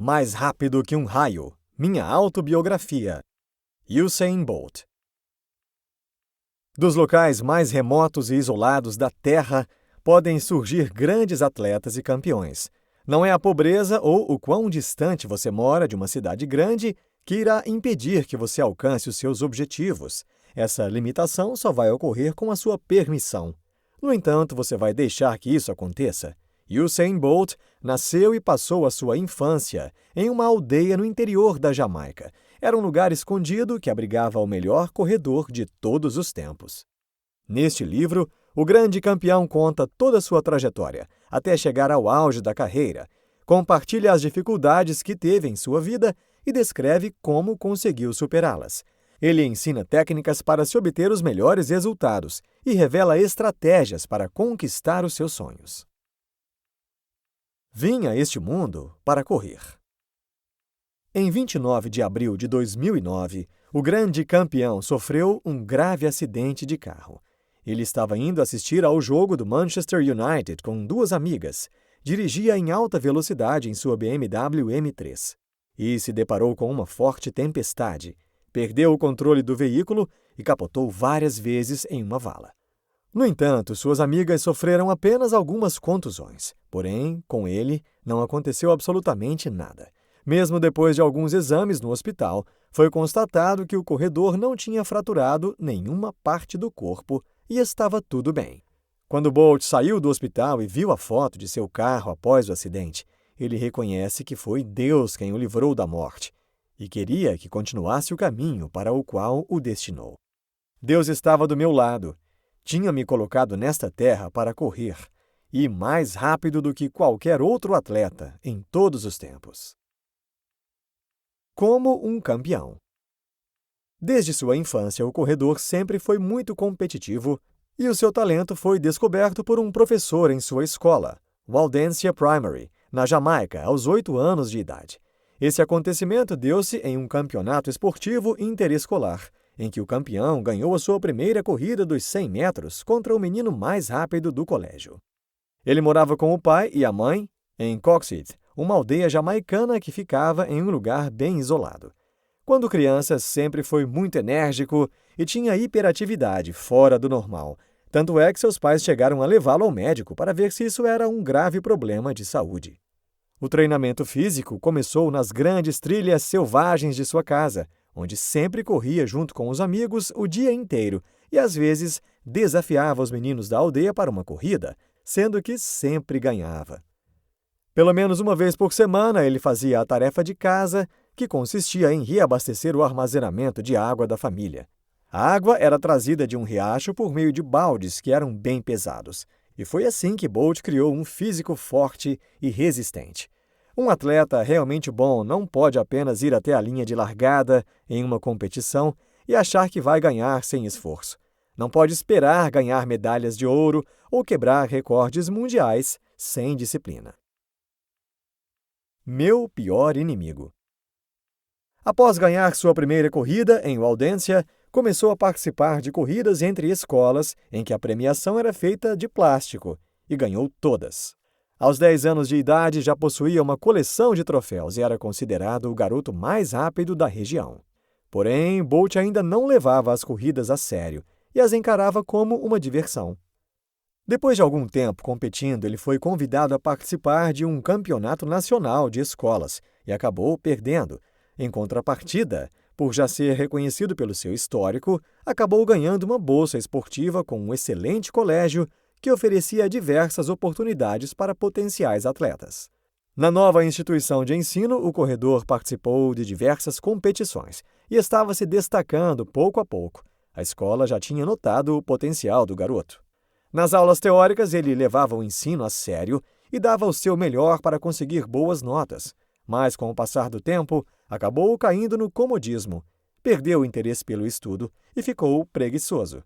Mais rápido que um raio. Minha autobiografia. Usain Bolt. Dos locais mais remotos e isolados da Terra, podem surgir grandes atletas e campeões. Não é a pobreza ou o quão distante você mora de uma cidade grande que irá impedir que você alcance os seus objetivos. Essa limitação só vai ocorrer com a sua permissão. No entanto, você vai deixar que isso aconteça? Usain Bolt nasceu e passou a sua infância em uma aldeia no interior da Jamaica. Era um lugar escondido que abrigava o melhor corredor de todos os tempos. Neste livro, o grande campeão conta toda a sua trajetória, até chegar ao auge da carreira. Compartilha as dificuldades que teve em sua vida e descreve como conseguiu superá-las. Ele ensina técnicas para se obter os melhores resultados e revela estratégias para conquistar os seus sonhos. Vim a este mundo para correr. Em 29 de abril de 2009, o grande campeão sofreu um grave acidente de carro. Ele estava indo assistir ao jogo do Manchester United com duas amigas. Dirigia em alta velocidade em sua BMW M3 e se deparou com uma forte tempestade. Perdeu o controle do veículo e capotou várias vezes em uma vala. No entanto, suas amigas sofreram apenas algumas contusões. Porém, com ele, não aconteceu absolutamente nada. Mesmo depois de alguns exames no hospital, foi constatado que o corredor não tinha fraturado nenhuma parte do corpo e estava tudo bem. Quando Bolt saiu do hospital e viu a foto de seu carro após o acidente, ele reconhece que foi Deus quem o livrou da morte e queria que continuasse o caminho para o qual o destinou. Deus estava do meu lado. Tinha me colocado nesta terra para correr, e mais rápido do que qualquer outro atleta em todos os tempos. Como um campeão. Desde sua infância, o corredor sempre foi muito competitivo e o seu talento foi descoberto por um professor em sua escola, Waldensia Primary, na Jamaica, aos 8 anos de idade. Esse acontecimento deu-se em um campeonato esportivo interescolar, em que o campeão ganhou a sua primeira corrida dos 100 metros contra o menino mais rápido do colégio. Ele morava com o pai e a mãe em Coxit, uma aldeia jamaicana que ficava em um lugar bem isolado. Quando criança, sempre foi muito enérgico e tinha hiperatividade fora do normal. Tanto é que seus pais chegaram a levá-lo ao médico para ver se isso era um grave problema de saúde. O treinamento físico começou nas grandes trilhas selvagens de sua casa, onde sempre corria junto com os amigos o dia inteiro e, às vezes, desafiava os meninos da aldeia para uma corrida, sendo que sempre ganhava. Pelo menos uma vez por semana, ele fazia a tarefa de casa, que consistia em reabastecer o armazenamento de água da família. A água era trazida de um riacho por meio de baldes que eram bem pesados, e foi assim que Bolt criou um físico forte e resistente. Um atleta realmente bom não pode apenas ir até a linha de largada em uma competição e achar que vai ganhar sem esforço. Não pode esperar ganhar medalhas de ouro ou quebrar recordes mundiais sem disciplina. Meu pior inimigo. Após ganhar sua primeira corrida em Waldensia, começou a participar de corridas entre escolas em que a premiação era feita de plástico e ganhou todas. Aos 10 anos de idade, já possuía uma coleção de troféus e era considerado o garoto mais rápido da região. Porém, Bolt ainda não levava as corridas a sério e as encarava como uma diversão. Depois de algum tempo competindo, ele foi convidado a participar de um campeonato nacional de escolas e acabou perdendo. Em contrapartida, por já ser reconhecido pelo seu histórico, acabou ganhando uma bolsa esportiva com um excelente colégio que oferecia diversas oportunidades para potenciais atletas. Na nova instituição de ensino, o corredor participou de diversas competições e estava se destacando pouco a pouco. A escola já tinha notado o potencial do garoto. Nas aulas teóricas, ele levava o ensino a sério e dava o seu melhor para conseguir boas notas. Mas, com o passar do tempo, acabou caindo no comodismo, perdeu o interesse pelo estudo e ficou preguiçoso.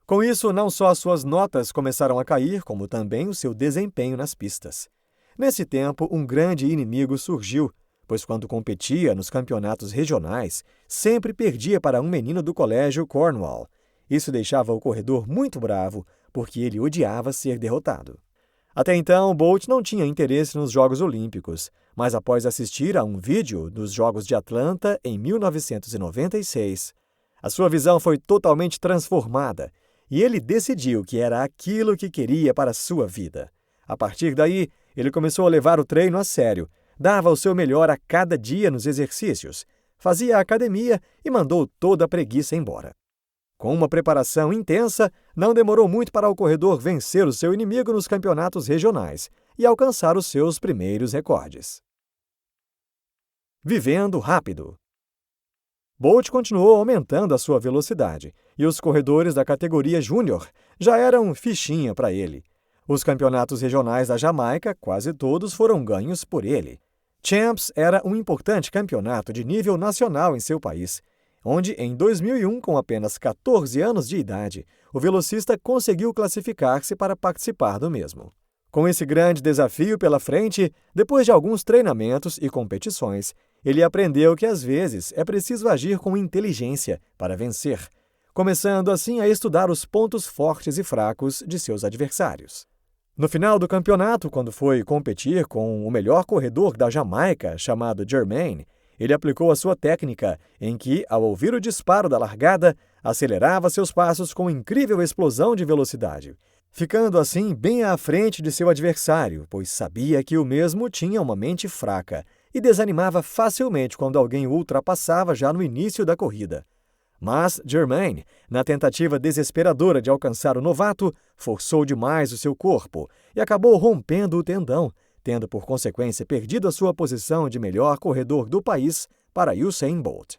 Com isso, não só as suas notas começaram a cair, como também o seu desempenho nas pistas. Nesse tempo, um grande inimigo surgiu, pois quando competia nos campeonatos regionais, sempre perdia para um menino do colégio Cornwall. Isso deixava o corredor muito bravo, porque ele odiava ser derrotado. Até então, Bolt não tinha interesse nos Jogos Olímpicos, mas após assistir a um vídeo dos Jogos de Atlanta em 1996, a sua visão foi totalmente transformada e ele decidiu que era aquilo que queria para a sua vida. A partir daí, ele começou a levar o treino a sério, dava o seu melhor a cada dia nos exercícios, fazia academia e mandou toda a preguiça embora. Com uma preparação intensa, não demorou muito para o corredor vencer o seu inimigo nos campeonatos regionais e alcançar os seus primeiros recordes. Vivendo rápido. Bolt continuou aumentando a sua velocidade, e os corredores da categoria Júnior já eram fichinha para ele. Os campeonatos regionais da Jamaica, quase todos foram ganhos por ele. Champs era um importante campeonato de nível nacional em seu país, onde, em 2001, com apenas 14 anos de idade, o velocista conseguiu classificar-se para participar do mesmo. Com esse grande desafio pela frente, depois de alguns treinamentos e competições, ele aprendeu que às vezes é preciso agir com inteligência para vencer, começando assim a estudar os pontos fortes e fracos de seus adversários. No final do campeonato, quando foi competir com o melhor corredor da Jamaica, chamado Jermaine, ele aplicou a sua técnica, em que, ao ouvir o disparo da largada, acelerava seus passos com incrível explosão de velocidade, ficando assim bem à frente de seu adversário, pois sabia que o mesmo tinha uma mente fraca e desanimava facilmente quando alguém o ultrapassava já no início da corrida. Mas Jermaine, na tentativa desesperadora de alcançar o novato, forçou demais o seu corpo e acabou rompendo o tendão, tendo por consequência perdido a sua posição de melhor corredor do país para Usain Bolt.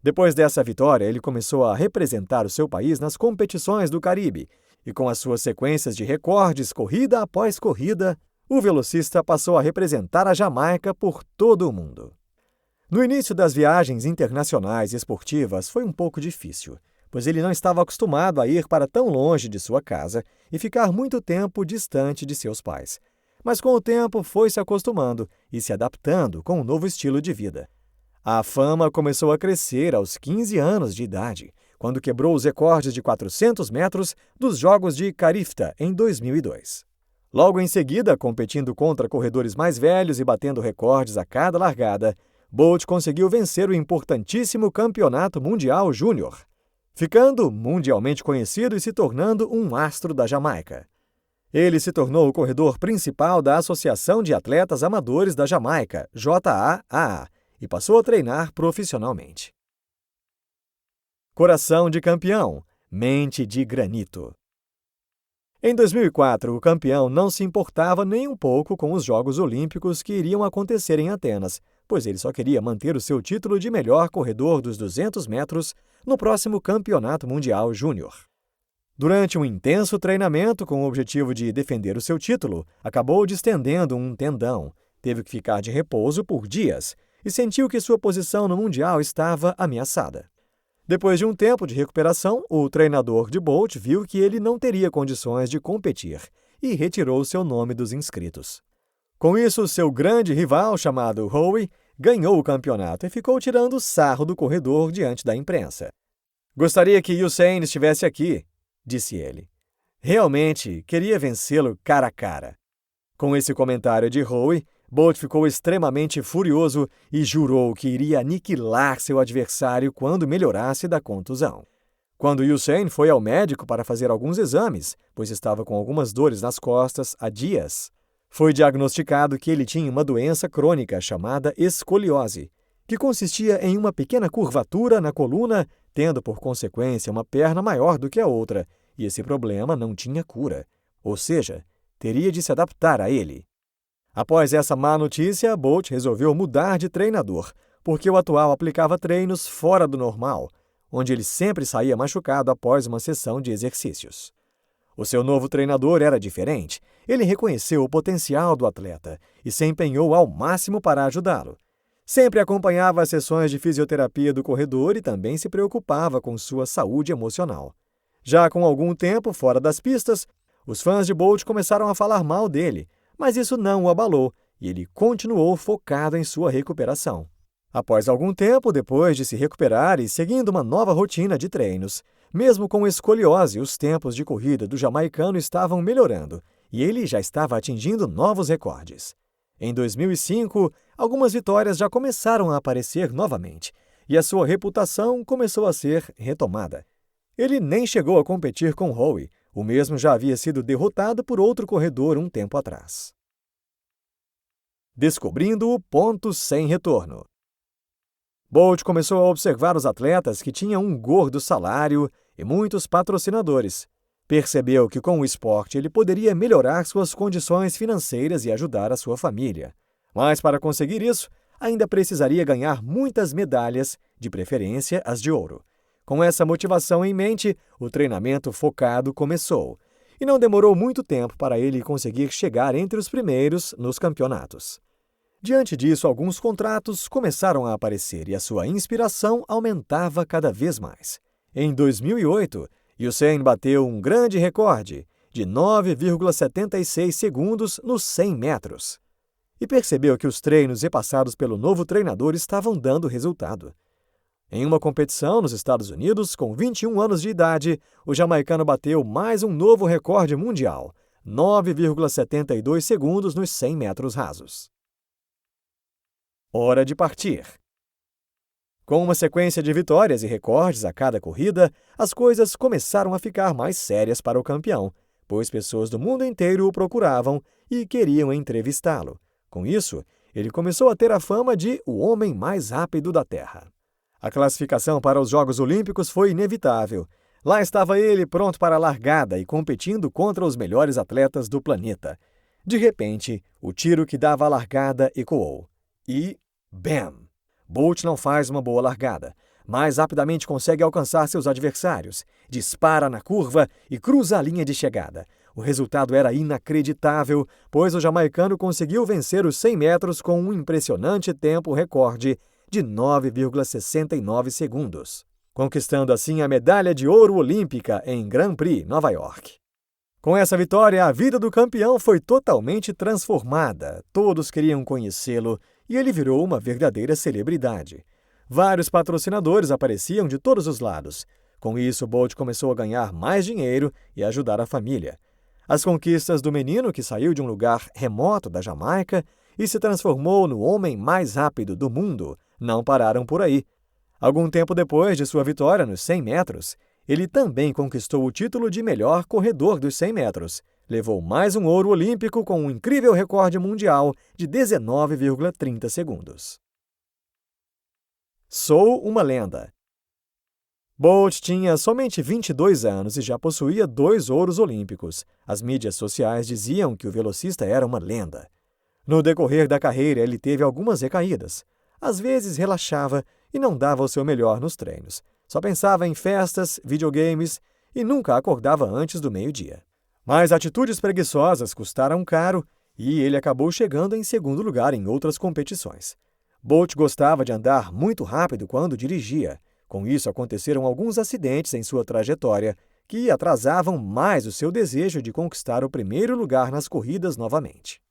Depois dessa vitória, ele começou a representar o seu país nas competições do Caribe, e com as suas sequências de recordes corrida após corrida, o velocista passou a representar a Jamaica por todo o mundo. No início das viagens internacionais esportivas foi um pouco difícil, pois ele não estava acostumado a ir para tão longe de sua casa e ficar muito tempo distante de seus pais. Mas com o tempo foi se acostumando e se adaptando com um novo estilo de vida. A fama começou a crescer aos 15 anos de idade, quando quebrou os recordes de 400 metros dos Jogos de Carifta em 2002. Logo em seguida, competindo contra corredores mais velhos e batendo recordes a cada largada, Bolt conseguiu vencer o importantíssimo Campeonato Mundial Júnior, ficando mundialmente conhecido e se tornando um astro da Jamaica. Ele se tornou o corredor principal da Associação de Atletas Amadores da Jamaica, JAAA, e passou a treinar profissionalmente. Coração de campeão, mente de granito. Em 2004, o campeão não se importava nem um pouco com os Jogos Olímpicos que iriam acontecer em Atenas, pois ele só queria manter o seu título de melhor corredor dos 200 metros no próximo Campeonato Mundial Júnior. Durante um intenso treinamento com o objetivo de defender o seu título, acabou distendendo um tendão, teve que ficar de repouso por dias e sentiu que sua posição no Mundial estava ameaçada. Depois de um tempo de recuperação, o treinador de Bolt viu que ele não teria condições de competir e retirou seu nome dos inscritos. Com isso, seu grande rival, chamado Howe, ganhou o campeonato e ficou tirando sarro do corredor diante da imprensa. "Gostaria que Usain estivesse aqui", disse ele. Realmente queria vencê-lo cara a cara. Com esse comentário de Howe, Bolt ficou extremamente furioso e jurou que iria aniquilar seu adversário quando melhorasse da contusão. Quando Usain foi ao médico para fazer alguns exames, pois estava com algumas dores nas costas há dias, foi diagnosticado que ele tinha uma doença crônica chamada escoliose, que consistia em uma pequena curvatura na coluna, tendo por consequência uma perna maior do que a outra, e esse problema não tinha cura, ou seja, teria de se adaptar a ele. Após essa má notícia, Bolt resolveu mudar de treinador, porque o atual aplicava treinos fora do normal, onde ele sempre saía machucado após uma sessão de exercícios. O seu novo treinador era diferente. Ele reconheceu o potencial do atleta e se empenhou ao máximo para ajudá-lo. Sempre acompanhava as sessões de fisioterapia do corredor e também se preocupava com sua saúde emocional. Já com algum tempo fora das pistas, os fãs de Bolt começaram a falar mal dele, mas isso não o abalou e ele continuou focado em sua recuperação. Após algum tempo, depois de se recuperar e seguindo uma nova rotina de treinos, mesmo com escoliose, os tempos de corrida do jamaicano estavam melhorando e ele já estava atingindo novos recordes. Em 2005, algumas vitórias já começaram a aparecer novamente, e a sua reputação começou a ser retomada. Ele nem chegou a competir com Howe, o mesmo já havia sido derrotado por outro corredor um tempo atrás. Descobrindo o ponto sem retorno. Bolt começou a observar os atletas que tinham um gordo salário e muitos patrocinadores. Percebeu que com o esporte ele poderia melhorar suas condições financeiras e ajudar a sua família. Mas para conseguir isso, ainda precisaria ganhar muitas medalhas, de preferência as de ouro. Com essa motivação em mente, o treinamento focado começou, e não demorou muito tempo para ele conseguir chegar entre os primeiros nos campeonatos. Diante disso, alguns contratos começaram a aparecer e a sua inspiração aumentava cada vez mais. Em 2008, Usain bateu um grande recorde de 9,76 segundos nos 100 metros. E percebeu que os treinos repassados pelo novo treinador estavam dando resultado. Em uma competição nos Estados Unidos, com 21 anos de idade, o jamaicano bateu mais um novo recorde mundial, 9,72 segundos nos 100 metros rasos. Hora de partir. Com uma sequência de vitórias e recordes a cada corrida, as coisas começaram a ficar mais sérias para o campeão, pois pessoas do mundo inteiro o procuravam e queriam entrevistá-lo. Com isso, ele começou a ter a fama de o homem mais rápido da Terra. A classificação para os Jogos Olímpicos foi inevitável. Lá estava ele pronto para a largada e competindo contra os melhores atletas do planeta. De repente, o tiro que dava a largada ecoou. E, bam! Bolt não faz uma boa largada, mas rapidamente consegue alcançar seus adversários, dispara na curva e cruza a linha de chegada. O resultado era inacreditável, pois o jamaicano conseguiu vencer os 100 metros com um impressionante tempo recorde de 9,69 segundos, conquistando assim a medalha de ouro olímpica em Grand Prix, Nova York. Com essa vitória, a vida do campeão foi totalmente transformada. Todos queriam conhecê-lo e ele virou uma verdadeira celebridade. Vários patrocinadores apareciam de todos os lados. Com isso, Bolt começou a ganhar mais dinheiro e ajudar a família. As conquistas do menino, que saiu de um lugar remoto da Jamaica e se transformou no homem mais rápido do mundo, não pararam por aí. Algum tempo depois de sua vitória nos 100 metros, ele também conquistou o título de melhor corredor dos 100 metros. Levou mais um ouro olímpico com um incrível recorde mundial de 19,30 segundos. Sou uma lenda. Bolt tinha somente 22 anos e já possuía 2 ouros olímpicos. As mídias sociais diziam que o velocista era uma lenda. No decorrer da carreira, ele teve algumas recaídas. Às vezes relaxava e não dava o seu melhor nos treinos. Só pensava em festas, videogames e nunca acordava antes do meio-dia. Mas atitudes preguiçosas custaram caro e ele acabou chegando em segundo lugar em outras competições. Bolt gostava de andar muito rápido quando dirigia. Com isso, aconteceram alguns acidentes em sua trajetória que atrasavam mais o seu desejo de conquistar o primeiro lugar nas corridas novamente.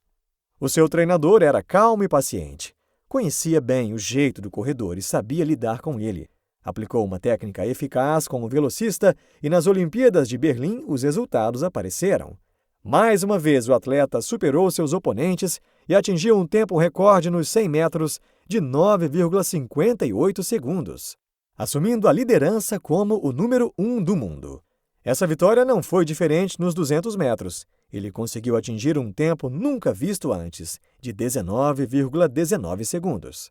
O seu treinador era calmo e paciente. Conhecia bem o jeito do corredor e sabia lidar com ele. Aplicou uma técnica eficaz como velocista e nas Olimpíadas de Berlim os resultados apareceram. Mais uma vez o atleta superou seus oponentes e atingiu um tempo recorde nos 100 metros de 9,58 segundos, assumindo a liderança como o número 1 do mundo. Essa vitória não foi diferente nos 200 metros. Ele conseguiu atingir um tempo nunca visto antes, de 19,19 segundos.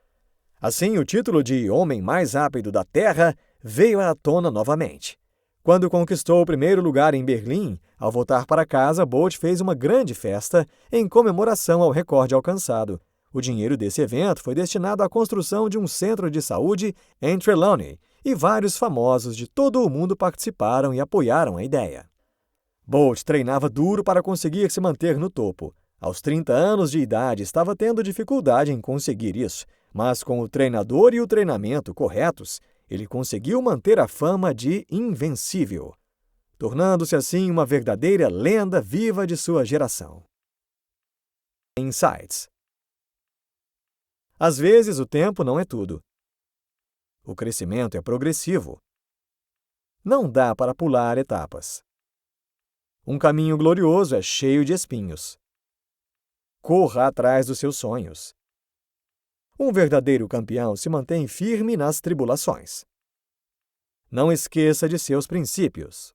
Assim, o título de homem mais rápido da Terra veio à tona novamente. Quando conquistou o primeiro lugar em Berlim, ao voltar para casa, Bolt fez uma grande festa em comemoração ao recorde alcançado. O dinheiro desse evento foi destinado à construção de um centro de saúde em Trelawney, e vários famosos de todo o mundo participaram e apoiaram a ideia. Bolt treinava duro para conseguir se manter no topo. Aos 30 anos de idade, estava tendo dificuldade em conseguir isso, mas com o treinador e o treinamento corretos, ele conseguiu manter a fama de invencível, tornando-se assim uma verdadeira lenda viva de sua geração. Insights. Às vezes, o tempo não é tudo. O crescimento é progressivo. Não dá para pular etapas. Um caminho glorioso é cheio de espinhos. corra atrás dos seus sonhos. Um verdadeiro campeão se mantém firme nas tribulações. Não esqueça de seus princípios.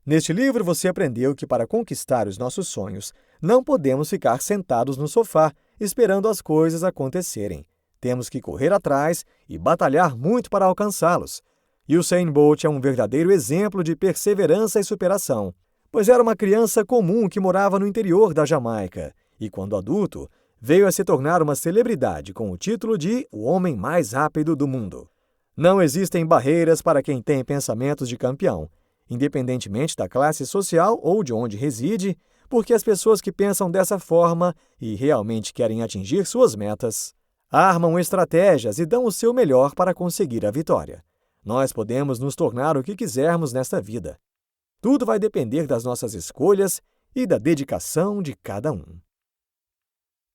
Neste livro você aprendeu que para conquistar os nossos sonhos, não podemos ficar sentados no sofá, esperando as coisas acontecerem. Temos que correr atrás e batalhar muito para alcançá-los. E Usain Bolt é um verdadeiro exemplo de perseverança e superação, pois era uma criança comum que morava no interior da Jamaica e, quando adulto, veio a se tornar uma celebridade com o título de o homem mais rápido do mundo. Não existem barreiras para quem tem pensamentos de campeão, independentemente da classe social ou de onde reside, porque as pessoas que pensam dessa forma e realmente querem atingir suas metas, armam estratégias e dão o seu melhor para conseguir a vitória. Nós podemos nos tornar o que quisermos nesta vida. Tudo vai depender das nossas escolhas e da dedicação de cada um.